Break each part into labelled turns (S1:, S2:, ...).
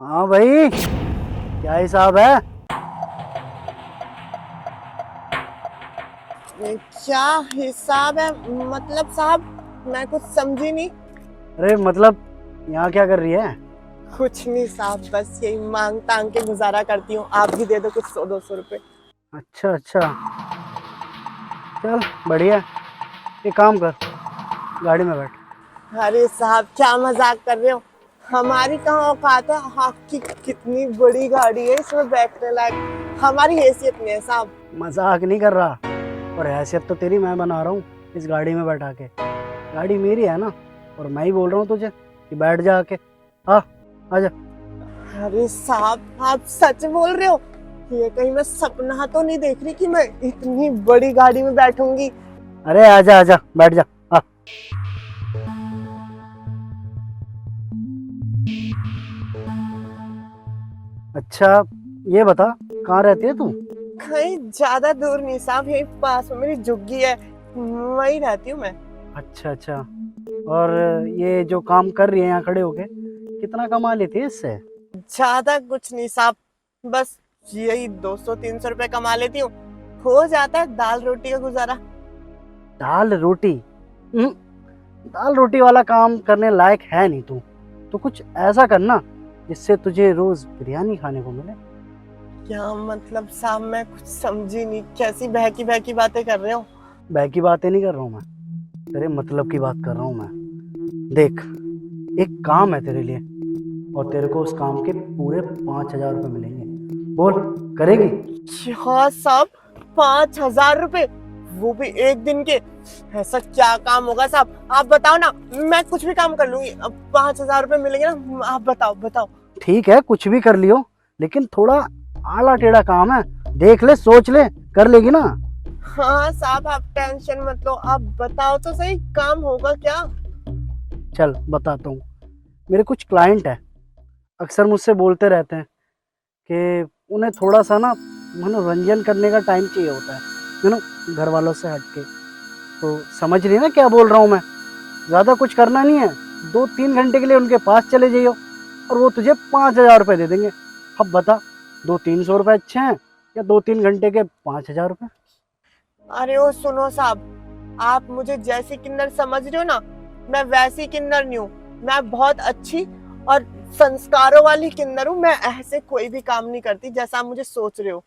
S1: हाँ भाई, क्या हिसाब है?
S2: क्या हिसाब है? मतलब साहब, मैं कुछ समझी नहीं।
S1: अरे मतलब यहाँ क्या कर रही है?
S2: कुछ नहीं साहब, बस यही मांग तांग के गुजारा करती हूँ। आप भी दे दो कुछ 100-200 रुपए।
S1: अच्छा अच्छा, चल बढ़िया। एक काम कर, गाड़ी में बैठ।
S2: अरे साहब, क्या मजाक कर रहे हो? हमारी कहाँ औकात है? आपकी कितनी बड़ी गाड़ी है, इसमें बैठने लायक हमारी हैसियत नहीं है साहब।
S1: मजाक नहीं कर रहा, और हैसियत तो तेरी मैं बना रहा हूँ इस गाड़ी में बैठा के। गाड़ी मेरी है ना, और मैं ही बोल रहा हूँ तुझे कि बैठ जा आके। हाँ, आजा।
S2: अरे साहब, आप सच बोल रहे हो? ये कहीं मैं सपना तो नहीं देख रही कि मैं इतनी बड़ी गाड़ी में बैठूंगी?
S1: अरे आजा आजा, बैठ जा। हाँ। अच्छा, ये बता, कहाँ रहती है तू?
S2: कहीं ज्यादा दूर नहीं साहब, यही पास में मेरी झुग्गी है, वहीं रहती हूँ मैं।
S1: अच्छा अच्छा, और ये जो काम कर रही है यहाँ खड़े होके, कितना कमा लेती है इससे?
S2: ज्यादा कुछ नहीं साहब, बस यही 200-300 रुपए कमा लेती हूँ। हो जाता है दाल रोटी का गुजारा।
S1: दाल रोटी? हम्म, दाल रोटी वाला काम करने लायक है नहीं तू। तो कुछ ऐसा करना जिससे तुझे रोज बिरयानी खाने को मिले।
S2: क्या मतलब साहब, मैं कुछ समझी नहीं। कैसी बहकी बहकी बातें कर रहे हो?
S1: बैकी बातें नहीं कर रहा हूँ मैं, तेरे मतलब की बात कर रहा हूँ मैं। देख, एक काम है तेरे लिए, और तेरे को उस काम के पूरे 5,000 रुपये मिलेंगे। बोल, करेगी?
S2: क्या साहब, 5,000 रुपए? वो भी एक दिन के? ऐसा क्या काम होगा साहब, आप बताओ ना। मैं कुछ भी काम कर लूंगी। अब 5,000 रुपए मिलेंगे ना? आप बताओ बताओ।
S1: ठीक है, कुछ भी कर लियो, लेकिन थोड़ा आला टेढ़ा काम है। देख ले, सोच ले, कर लेगी ना?
S2: हाँ साहब, आप टेंशन मत लो, आप बताओ तो सही, काम होगा क्या?
S1: चल बताता हूँ। मेरे कुछ क्लाइंट हैं, अक्सर मुझसे बोलते रहते हैं कि उन्हें थोड़ा सा ना मनोरंजन करने का टाइम चाहिए होता है, यू नो, घर वालों से हट के। तो समझ रही है ना क्या बोल रहा हूँ मैं? ज़्यादा कुछ करना नहीं है, 2-3 घंटे के लिए उनके पास चले जाइयो, और वो तुझे 5,000 रुपये दे देंगे। अब बता, 200-300 रुपये अच्छे हैं या 2-3 घंटे के 5,000 रुपये?
S2: अरे ओ सुनो साहब, आप मुझे जैसी किन्नर समझ रहे हो ना, मैं वैसी किन्नर नहीं हूँ। मैं बहुत अच्छी और संस्कारों वाली किन्नर हूँ। मैं ऐसे कोई भी काम नहीं करती जैसा आप मुझे सोच रहे हो।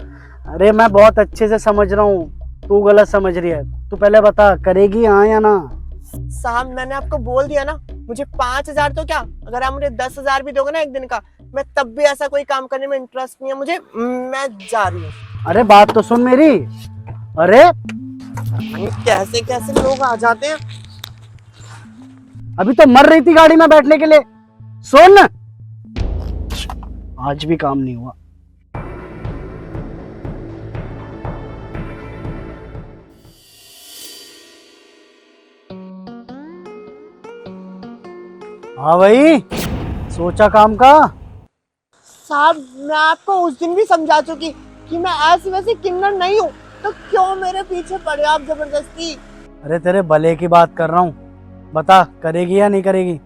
S1: अरे मैं बहुत अच्छे से समझ रहा हूँ, तू गलत समझ रही है। तू पहले बता, करेगी हाँ या ना?
S2: साहब, मैंने आपको बोल दिया ना, मुझे 5,000 तो क्या, अगर आप मुझे 10,000 भी दोगे ना एक दिन का, मैं तब भी ऐसा कोई काम करने में इंटरेस्ट नहीं है मुझे। मैं जा रही हूँ।
S1: अरे बात तो सुन मेरी। अरे,
S2: कैसे कैसे लोग आ जाते हैं।
S1: अभी तो मर रही थी गाड़ी में बैठने के लिए। सुन, आज भी काम नहीं हुआ। हाँ भाई, सोचा काम का?
S2: साहब, मैं आपको उस दिन भी समझा चुकी कि मैं ऐसी वैसी किन्नर नहीं हूँ, तो क्यों मेरे पीछे पड़े आप जबरदस्ती?
S1: अरे तेरे भले की बात कर रहा हूँ, बता करेगी या नहीं करेगी?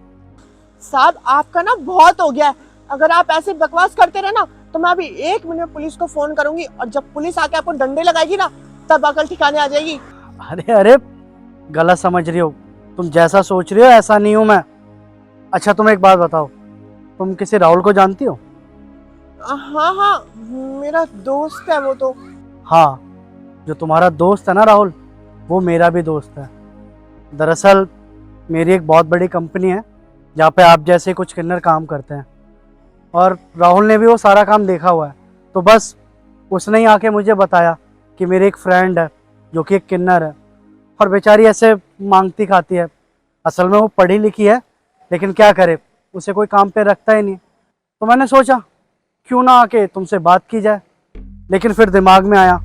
S2: साहब, आपका ना बहुत हो गया है। अगर आप ऐसे बकवास करते रहे ना, तो मैं अभी 1 मिनट में पुलिस को फोन करूंगी, और जब पुलिस आके आपको डंडे लगाएगी ना, तब अकल ठिकाने आ जाएगी।
S1: अरे अरे, गलत समझ रही हो। तुम जैसा सोच रही हो ऐसा नहीं हूं मैं। अच्छा तुम एक बात बताओ, तुम किसी राहुल को जानती हो?
S2: हाँ हाँ, मेरा दोस्त है वो तो।
S1: हाँ, जो तुम्हारा दोस्त है ना राहुल, वो मेरा भी दोस्त है। दरअसल मेरी एक बहुत बड़ी कंपनी है जहाँ पे आप जैसे कुछ किन्नर काम करते हैं, और राहुल ने भी वो सारा काम देखा हुआ है। तो बस उसने ही आके मुझे बताया कि मेरी एक फ्रेंड है जो कि एक किन्नर है, और बेचारी ऐसे मांगती खाती है। असल में वो पढ़ी लिखी है, लेकिन क्या करे, उसे कोई काम पे रखता ही नहीं। तो मैंने सोचा क्यों ना आके तुमसे बात की जाए, लेकिन फिर दिमाग में आया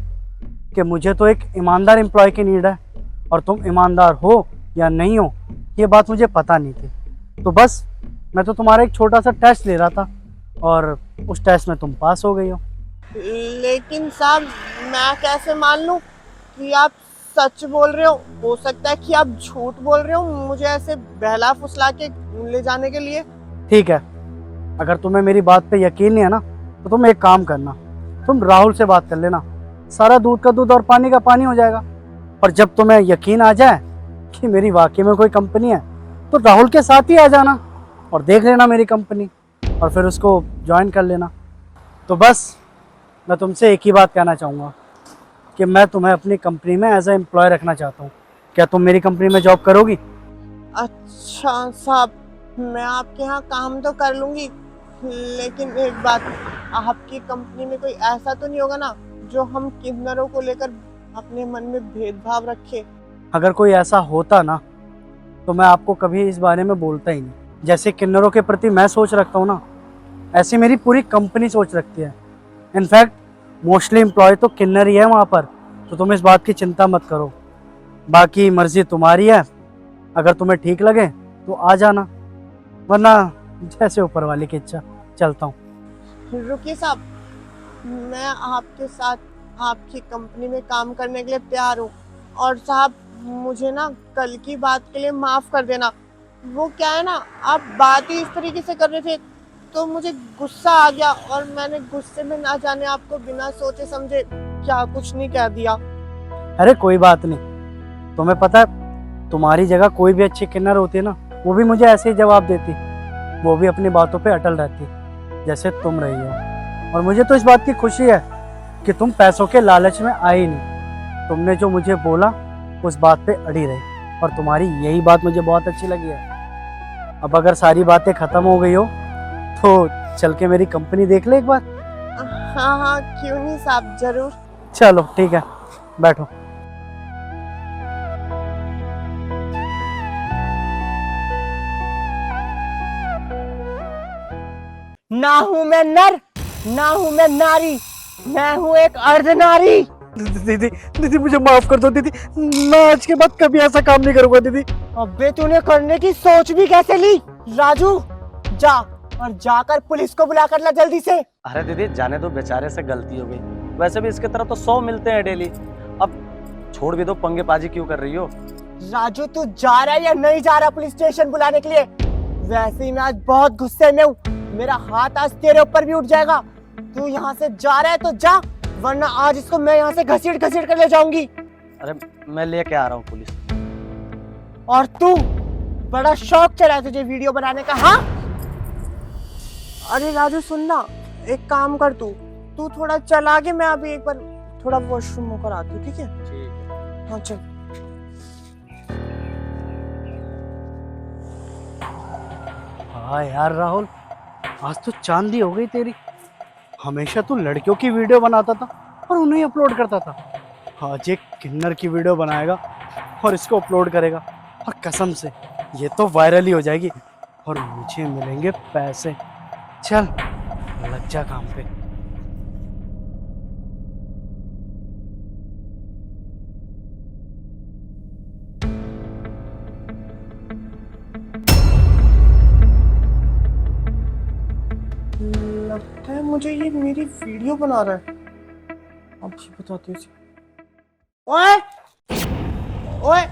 S1: कि मुझे तो एक ईमानदार एम्प्लॉय की नीड है, और तुम ईमानदार हो या नहीं हो ये बात मुझे पता नहीं थी। तो बस मैं तो तुम्हारा एक छोटा सा टेस्ट ले रहा था, और उस टेस्ट में तुम पास हो गई हो।
S2: लेकिन साहब, मैं कैसे मान लूं कि आप सच बोल रहे हो सकता है कि आप झूठ बोल रहे हो मुझे ऐसे बहला फुसला के ले जाने के लिए।
S1: ठीक है, अगर तुम्हें मेरी बात पे यकीन नहीं है ना, तो तुम एक काम करना, तुम राहुल से बात कर लेना, सारा दूध का दूध और पानी का पानी हो जाएगा। और जब तुम्हें यकीन आ जाए कि मेरी वाकई में कोई कंपनी है, तो राहुल के साथ ही आ जाना और देख लेना मेरी कंपनी, और फिर उसको ज्वाइन कर लेना। तो बस मैं तुमसे एक ही बात कहना चाहूँगा कि मैं तुम्हें अपनी कंपनी में एज ए एम्प्लॉय रखना चाहता हूँ। क्या तुम मेरी कंपनी में जॉब करोगी?
S2: अच्छा साहब, मैं आपके यहाँ काम तो कर लूंगी, लेकिन एक बात, आपकी कंपनी में कोई ऐसा तो नहीं होगा ना जो हम किन्नरों को लेकर अपने मन में भेदभाव रखे?
S1: अगर कोई ऐसा होता ना, तो मैं आपको कभी इस बारे में बोलता ही नहीं। जैसे किन्नरों के प्रति मैं सोच रखता हूँ ना, ऐसी मेरी पूरी कंपनी सोच रखती है। इनफैक्ट मोस्टली एम्प्लॉय तो किन्नर ही है वहाँ पर, तो तुम इस बात की चिंता मत करो। बाकी मर्जी तुम्हारी है, अगर तुम्हें ठीक लगे तो आ जाना, वरना जैसे ऊपर वाले की इच्छा। चलता हूँ।
S2: रुकिए साहब, मैं आपके साथ आपकी कंपनी में काम करने के लिए तैयार हूँ। और साहब, मुझे ना कल की बात के लिए माफ कर देना। वो क्या है ना, आप बात ही इस तरीके से कर रहे थे तो मुझे गुस्सा आ गया, और मैंने गुस्से में ना जाने आपको बिना सोचे समझे क्या कुछ नहीं कह दिया।
S1: अरे कोई बात नहीं, तुम्हें पता है तुम्हारी जगह कोई भी अच्छी किन्नर होती है ना, वो भी मुझे ऐसे ही जवाब देती, वो भी अपनी बातों पे अटल रहती जैसे तुम रही हो। और मुझे तो इस बात की खुशी है कि तुम पैसों के लालच में आई नहीं। तुमने जो मुझे बोला उस बात पे अड़ी रही, और तुम्हारी यही बात मुझे बहुत अच्छी लगी है। अब अगर सारी बातें खत्म हो गई हो तो चल के मेरी कंपनी देख ले एक बार।
S2: हाँ हाँ, क्यों नहीं साहब, जरूर।
S1: चलो ठीक है, बैठो।
S2: ना हूँ मैं नर, ना हूँ मैं नारी, मैं हूँ एक अर्धनारी।
S1: दीदी दीदी मुझे माफ कर दो दीदी, मैं आज के बाद कभी ऐसा काम नहीं करूंगा दीदी।
S2: अबे तूने करने की सोच भी कैसे ली? राजू, जा और जाकर पुलिस को बुला कर ला जल्दी से।
S3: अरे दीदी जाने दो, बेचारे से गलती हो गई। वैसे भी इसके तरफ तो 100 मिलते हैं डेली, अब छोड़ भी दो, पंगे बाजी क्यों कर रही हो?
S2: राजू, तू जा रहा है या नहीं जा रहा पुलिस स्टेशन बुलाने के लिए? वैसे ही मैं आज बहुत गुस्से में हूँ, मेरा हाथ आज तेरे ऊपर भी उठ जाएगा। तू यहाँ से जा रहा है तो जा, वरना आज इसको मैं यहाँ से घसीट घसीट कर ले जाऊंगी।
S3: अरे मैं लेके आ रहा हूँ पुलिस।
S2: और तू, बड़ा शौक चला है तुझे वीडियो बनाने का, हाँ? अरे राजू सुनना, एक काम कर, तू थोड़ा चल आगे, मैं अभी एक बार थोड़ा वॉशरूम होकर आती हूँ, ठीक है?
S3: ठीक है।
S2: हाँ चल।
S1: हाँ यार राहुल, आज तो चांदी हो गई तेरी। हमेशा तू लड़कियों की वीडियो बनाता था और उन्हें अपलोड करता था, आज एक किन्नर की वीडियो बनाएगा और इसको अपलोड करेगा, और कसम से ये तो वायरल ही हो जाएगी और मुझे मिलेंगे पैसे। चल लग जा काम पे।
S2: लगता है मुझे ये मेरी वीडियो बना रहा है। अब ये बताते हैं। ओए ओए,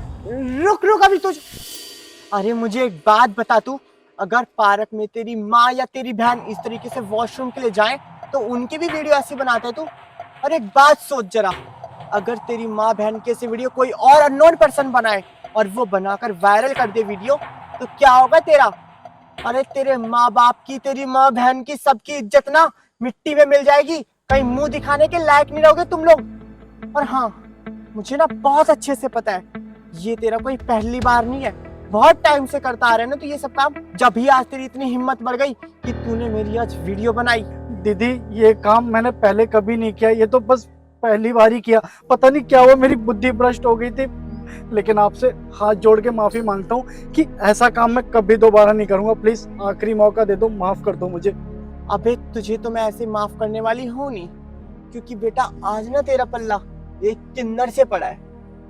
S2: रुक रुक अभी तुझ। अरे मुझे एक बात बता, तू अगर पार्क में तेरी माँ या तेरी बहन इस तरीके से वॉशरूम के लिए जाए तो उनकी भी वीडियो ऐसी बनाता है तू? और एक बात सोच जरा, अगर तेरी माँ बहन की ऐसी वीडियो कोई और अननोन पर्सन बनाए और वो बनाकर वायरल कर दे वीडियो, तो क्या होगा तेरा? अरे तेरे माँ बाप की, तेरी माँ बहन की, सबकी इज्जत ना मिट्टी में मिल जाएगी। कहीं मुंह दिखाने के लायक नहीं रहोगे तुम लोग। और हाँ, मुझे ना बहुत अच्छे से पता है ये तेरा कोई पहली बार नहीं है, बहुत टाइम से करता आ रहा है ना तू ये सब काम। जब भी आज तेरी इतनी हिम्मत बढ़ गई कि तूने मेरी आज वीडियो बनाई।
S1: दीदी ये काम मैंने पहले कभी नहीं किया, ये तो बस पहली बार ही किया। पता नहीं क्या हुआ, मेरी बुद्धि भ्रष्ट हो गई थी। लेकिन आपसे हाथ जोड़ के माफी मांगता हूँ कि ऐसा काम मैं कभी दोबारा नहीं करूंगा। प्लीज आखिरी मौका दे दो, माफ कर दो मुझे।
S2: अबे तुझे तो मैं ऐसे माफ करने वाली हूँ नहीं, क्योंकि बेटा आज ना तेरा पल्ला एक किन्नर से पड़ा है।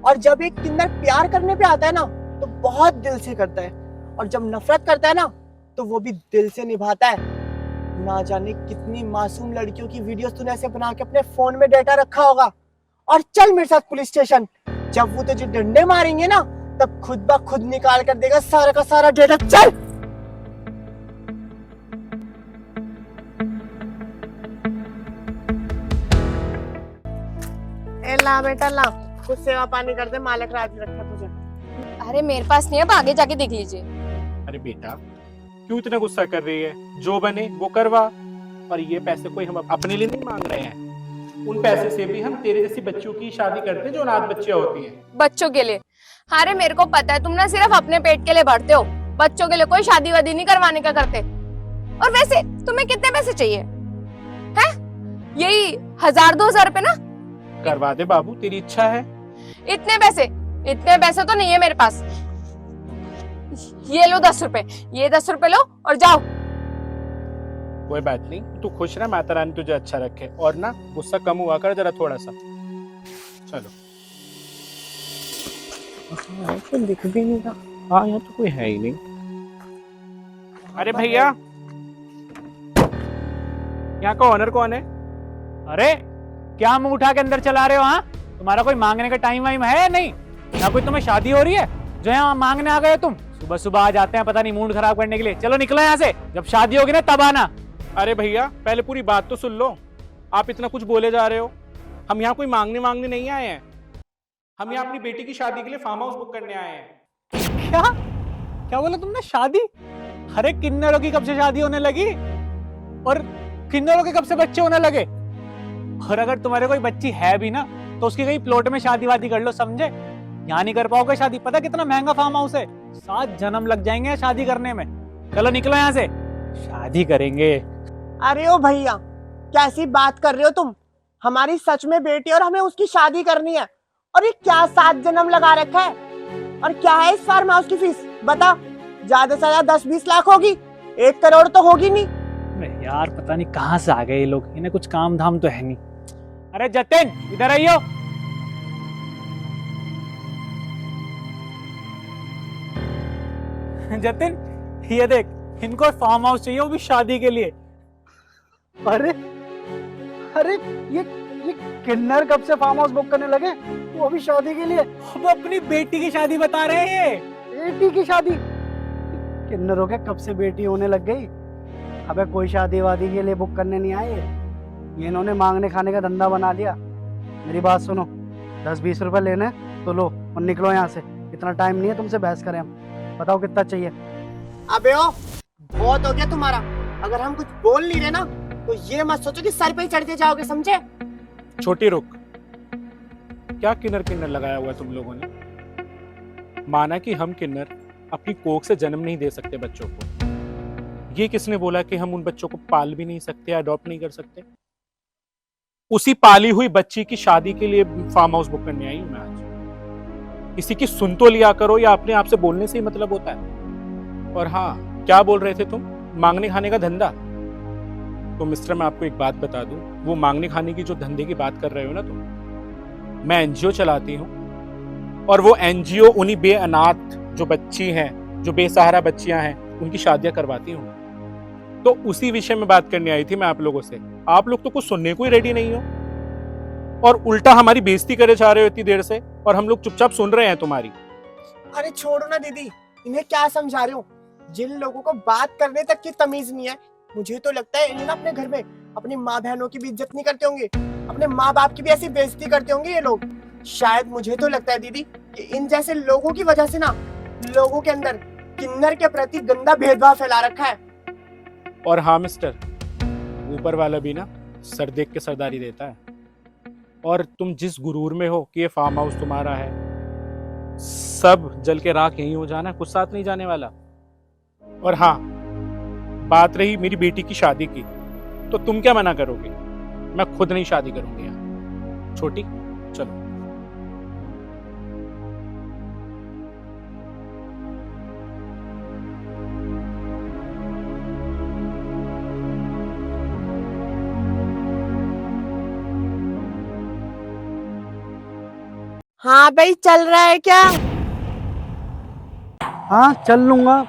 S2: और जब एक किन्नर प्यार करने पे आता है ना तो बहुत दिल से करता है, और जब नफरत करता है ना तो वो भी दिल से निभाता है। ना जाने कितनी मासूम लड़कियों की वीडियोस तूने ऐसे बना के अपने फोन में डेटा रखा होगा। और चल मेरे साथ पुलिस स्टेशन, जब वो तुझे डंडे मारेंगे ना तब खुद ब खुद निकाल कर देगा सारा का सारा डेटा। चल। ए ला बेटा ला, कुछ सेवा पानी कर दे, मालिक राजी रखे तुझे।
S4: अरे मेरे पास नहीं है, अब आगे जाके देख लीजिए।
S5: अरे बेटा क्यों इतना गुस्सा कर रही है, जो बने वो करवा। और ये पैसे कोई हम अपने लिए नहीं मांग रहे हैं, उन पैसे से भी हम तेरे जैसी बच्चियों की शादी करते हैं जो अनाथ बच्चियां होती हैं।
S4: बच्चों के लिए? अरे मेरे को पता है तुम ना सिर्फ अपने पेट के लिए बढ़ते हो, बच्चों के लिए कोई शादी वादी नहीं करवाने का करते। और वैसे तुम्हें कितने पैसे चाहिए हैं? यही 1000-2000 रुपए ना?
S5: करवा दे बाबू, तेरी इच्छा है।
S4: इतने पैसे तो नहीं है मेरे पास। ये लो 10 रुपए, ये 10 रुपए लो और जाओ।
S5: कोई बात नहीं, तू खुश रह, माता रानी तुझे अच्छा रखे। और ना गुस्सा कम हुआ कर जरा थोड़ा सा। चलो।
S2: तो दिख भी नहीं रहा।
S5: हाँ यहाँ तो कोई है ही नहीं। अरे भैया, यहाँ का ओनर कौन है?
S6: अरे क्या मुंह उठा के अंदर चला रहे हो? हाँ, तुम्हारा कोई मांगने का टाइम वाइम है या नहीं? या कोई तुम्हें शादी हो रही है जो यहाँ मांगने आ गए हो तुम? सुबह सुबह आ जाते हैं पता नहीं मूड खराब करने के लिए। चलो निकलो यहाँ से, जब शादी होगी ना तब आना।
S5: अरे भैया पहले पूरी बात तो सुन लो, आप इतना कुछ बोले जा रहे हो। हम यहाँ कोई मांगने नहीं आए हैं, हम यहाँ अपनी बेटी की शादी के लिए फार्म हाउस बुक करने आए हैं।
S6: क्या क्या बोला तुमने? शादी? अरे किन्नरों की कब से शादी होने लगी और किन्नरों के कब से बच्चे होने लगे? और अगर तुम्हारे कोई बच्ची है भी ना तो उसकी कहीं प्लॉट में शादी वादी कर लो, समझे? यहाँ नहीं कर पाओगे शादी, पता कितना महंगा फार्म हाउस है, 7 जन्म लग जाएंगे शादी करने में। चलो निकलो यहाँ से, शादी करेंगे।
S2: अरे ओ भैया, कैसी बात कर रहे हो तुम? हमारी सच में बेटी और हमें उसकी शादी करनी है, और ये क्या 7 जन्म लगा रखा है? और क्या है इस फार्म हाउस की फीस बता? ज्यादा से ज्यादा 10-20 लाख होगी, 1 करोड़ तो होगी नहीं।
S6: अरे यार पता नहीं कहाँ से आ गए ये लोग, इन्हें कुछ काम धाम तो है नहीं। अरे जतिन इधर आइयो। जतिन ये देख, इनको फार्म हाउस चाहिए, वो भी शादी के लिए।
S1: अरे अरे ये किन्नर कब से फार्म हाउस बुक करने लगे, वो भी शादी के लिए?
S6: वो अपनी बेटी की शादी बता रहे हैं।
S1: बेटी की शादी? किन्नरों के कब से बेटी होने लग गई? अबे कोई शादी वादी के लिए बुक करने नहीं आए ये इन्होंने मांगने खाने का धंधा बना लिया। मेरी बात सुनो, 10-20 रुपए लेने तो लो और निकलो यहाँ से। इतना टाइम नहीं है तुमसे बहस करें हम। बताओ कितना चाहिए?
S2: अबे ओ, बहुत हो गया तुम्हारा। अगर हम कुछ बोल नहीं रहे ना तो ये मत सोचो कि सर पे ही चढ़ते जाओगे, समझे?
S5: छोटी रुक, क्या किन्नर लगाया हुआ तुम लोगों ने? माना कि हम किन्नर अपनी कोख से जन्म नहीं दे सकते बच्चों को, ये किसने बोला कि हम उन बच्चों को पाल भी नहीं सकते, अडॉप्ट नहीं कर सकते? उसी पाली हुई बच्ची की शादी के लिए फार्म हाउस बुक करने आई हूं मैं आज। किसी की सुन तो लिया करो, या अपने आप से बोलने से ही मतलब होता है? और हाँ, क्या बोल रहे थे तुम? मांगने खाने का धंधा? तो मिस्टर मैं आपको एक बात बता दूं, वो मांगने खाने की जो धंधे की बात कर रहे हो ना तुम, मैं एनजीओ चलाती हूँ, और वो एनजीओ उन्हीं बेअनाथ जो बच्ची हैं, जो बेसहारा बच्चियां हैं, उनकी शादियां करवाती हूँ। तो उसी विषय में बात करने आई थी मैं आप लोगों से। आप लोग तो कुछ सुनने को ही रेडी नहीं हो, और उल्टा हमारी बेइज्जती करे जा रहे हो इतनी देर से, और हम लोग चुपचाप सुन रहे हैं तुम्हारी।
S2: अरे छोड़ो ना दीदी, इन्हें क्या समझा रहे हो? जिन लोगों को बात करने तक की तमीज नहीं है, मुझे तो लगता है इन्हें ना अपने घर में अपनी माँ बहनों की भी इज्जत नहीं करते होंगे, अपने माँ बाप की भी ऐसी बेइज्जती करते होंगे ये लोग। शायद मुझे तो लगता है दीदी कि इन जैसे लोगों की वजह से ना लोगों के अंदर किन्नर के प्रति गंदा भेदभाव फैला रखा है।
S5: और हाँ मिस्टर, ऊपर वाला भी ना सर देख के सरदारी देता है, और तुम जिस गुरूर में हो कि ये फार्म हाउस तुम्हारा है, सब जल के राख यहीं हो जाना, कुछ साथ नहीं जाने वाला। और हाँ, बात रही मेरी बेटी की शादी की, तो तुम क्या मना करोगे? मैं खुद नहीं शादी करूंगी यहाँ। छोटी चलो।
S2: हाँ भाई, चल रहा है क्या?
S1: हाँ चल लूंगा,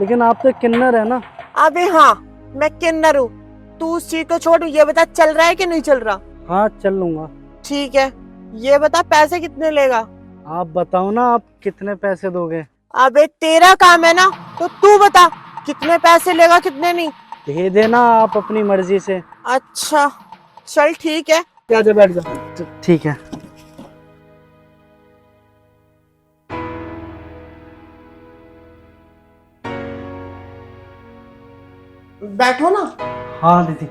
S1: लेकिन आप तो किन्नर है ना।
S2: अबे हाँ, मैं किन्नर हूँ। तू उस चीज को छोड़, ये बता चल रहा है कि नहीं चल रहा?
S1: हाँ चल लूंगा।
S2: ठीक है, ये बता पैसे कितने लेगा?
S1: आप बताओ ना, आप कितने पैसे दोगे?
S2: अबे तेरा काम है ना, तो तू बता कितने पैसे लेगा कितने नहीं।
S1: दे देना आप अपनी मर्जी से।
S2: अच्छा चल ठीक है।
S1: जा बैठ जा। ठीक है।
S2: बैठो ना।
S1: हाँ दीदी।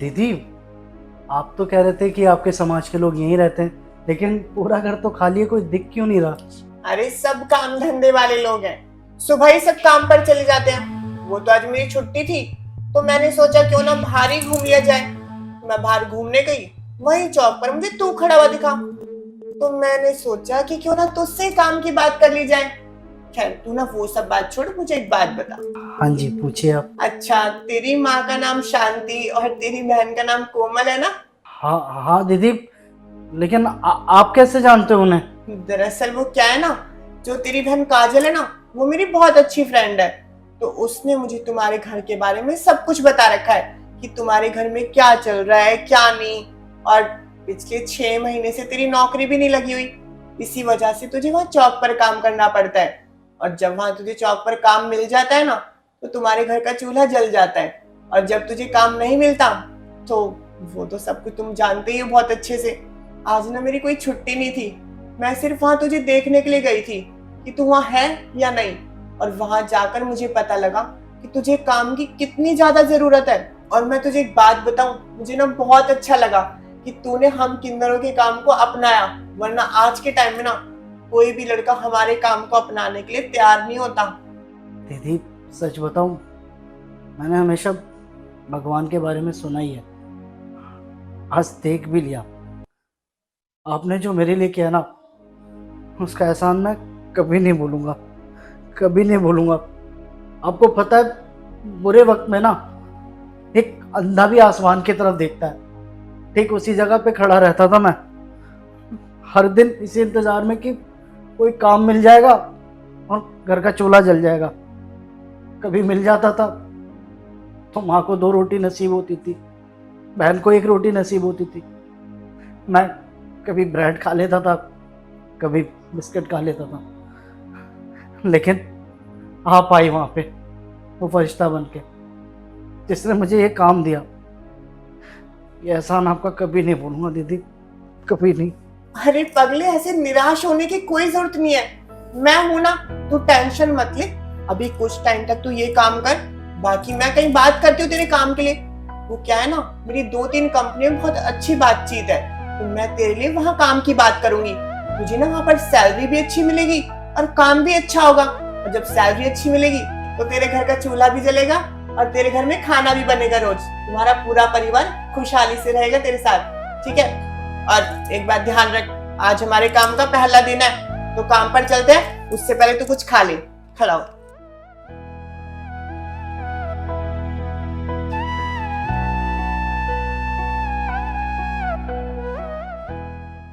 S1: दीदी, आप तो कह रहे थे कि आपके समाज के लोग यहीं रहते हैं, लेकिन पूरा घर तो खाली है, कोई दिख क्यों नहीं रहा?
S2: अरे सब काम धंधे वाले लोग हैं, सुबह ही सब काम पर चले जाते हैं। वो तो आज मेरी छुट्टी थी, तो मैंने सोचा क्यों ना बाहर ही घूम लिया जाए। मैं बाहर घूमने गई, वही चौक पर मुझे तू खड़ा हुआ दिखा, तो मैंने सोचा कि क्यों ना तुझसे काम की बात कर ली जाए। खैर तू ना वो सब बात छोड़, मुझे एक बात बता।
S1: हाँ जी, पूछिए आप।
S2: अच्छा, तेरी माँ का नाम शांति और तेरी बहन का नाम कोमल है ना?
S1: हाँ हाँ दीदी, लेकिन आप कैसे जानते हो उन्हें?
S2: दरअसल वो क्या है ना, जो तेरी बहन काजल है ना, वो मेरी बहुत अच्छी फ्रेंड है। तो उसने मुझे तुम्हारे घर के बारे में सब कुछ बता रखा है कि तुम्हारे घर में क्या चल रहा है क्या नहीं। और पिछले 6 महीने से तेरी नौकरी भी नहीं लगी हुई, इसी वजह से तुझे वहाँ चौक पर काम करना पड़ता है। और जब वहाँ तुझे चौक पर काम मिल जाता है ना, तो तुम्हारे घर का चूल्हा जल जाता है। और जब तुझे काम नहीं मिलता, तो वो तो सब कुछ तुम जानते ही हो बहुत अच्छे से। आज ना मेरी कोई छुट्टी नहीं थी, मैं सिर्फ वहां तुझे देखने के लिए गई थी कि तू वहां है या नहीं। और वहां जाकर मुझे पता लगा कि तुझे काम की कितनी ज्यादा जरूरत है। और मैं तुझे एक बात बताऊं, मुझे ना बहुत अच्छा लगा कि तूने हम किन्नरों के काम को अपनाया, वरना आज के टाइम में ना कोई भी लड़का हमारे काम को अपनाने के लिए तैयार नहीं होता।
S1: दीदी सच बताऊं, मैंने हमेशा भगवान के बारे में सुना ही है, आज देख भी लिया। आपने जो मेरे लिए किया ना, उसका एहसान मैं कभी नहीं भूलूंगा, कभी नहीं भूलूंगा। आपको पता है, बुरे वक्त में ना एक अंधा भी आसमान की तरफ देखता है, ठीक उसी जगह पे खड़ा रहता था मैं, हर दिन इसी इंतजार में कि कोई काम मिल जाएगा और घर का चूल्हा जल जाएगा। कभी मिल जाता था तो माँ को 2 रोटी नसीब होती थी, बहन को 1 रोटी नसीब होती थी। मैं कभी ब्रेड खा लेता था, कभी बिस्किट खा लेता था, लेकिन आप आई वहाँ पे वो फरिश्ता बन के, जिसने मुझे ये काम दिया। ये एहसान आपका कभी नहीं भूलूंगा दीदी, कभी नहीं।
S2: अरे पगले, ऐसे निराश होने की कोई जरूरत नहीं है, मैं हूं ना, तू टेंशन मत ले। अभी कुछ टाइम तक तू ये काम कर, बाकी मैं कहीं बात करती हूँ तेरे काम के लिए। वो क्या है ना, मेरी 2-3 कंपनियों में बहुत अच्छी बातचीत है, तो मैं तेरे लिए वहाँ काम की बात करूंगी। तुझे ना वहाँ पर सैलरी भी अच्छी मिलेगी और काम भी अच्छा होगा। और जब सैलरी अच्छी मिलेगी तो तेरे घर का चूल्हा भी जलेगा और तेरे घर में खाना भी बनेगा रोज। तुम्हारा पूरा परिवार खुशहाली से रहेगा तेरे साथ, ठीक है? और एक बात ध्यान रख, आज हमारे काम का पहला दिन है, तो काम पर चलते हैं। उससे पहले तू कुछ खा ले, खड़ा हो।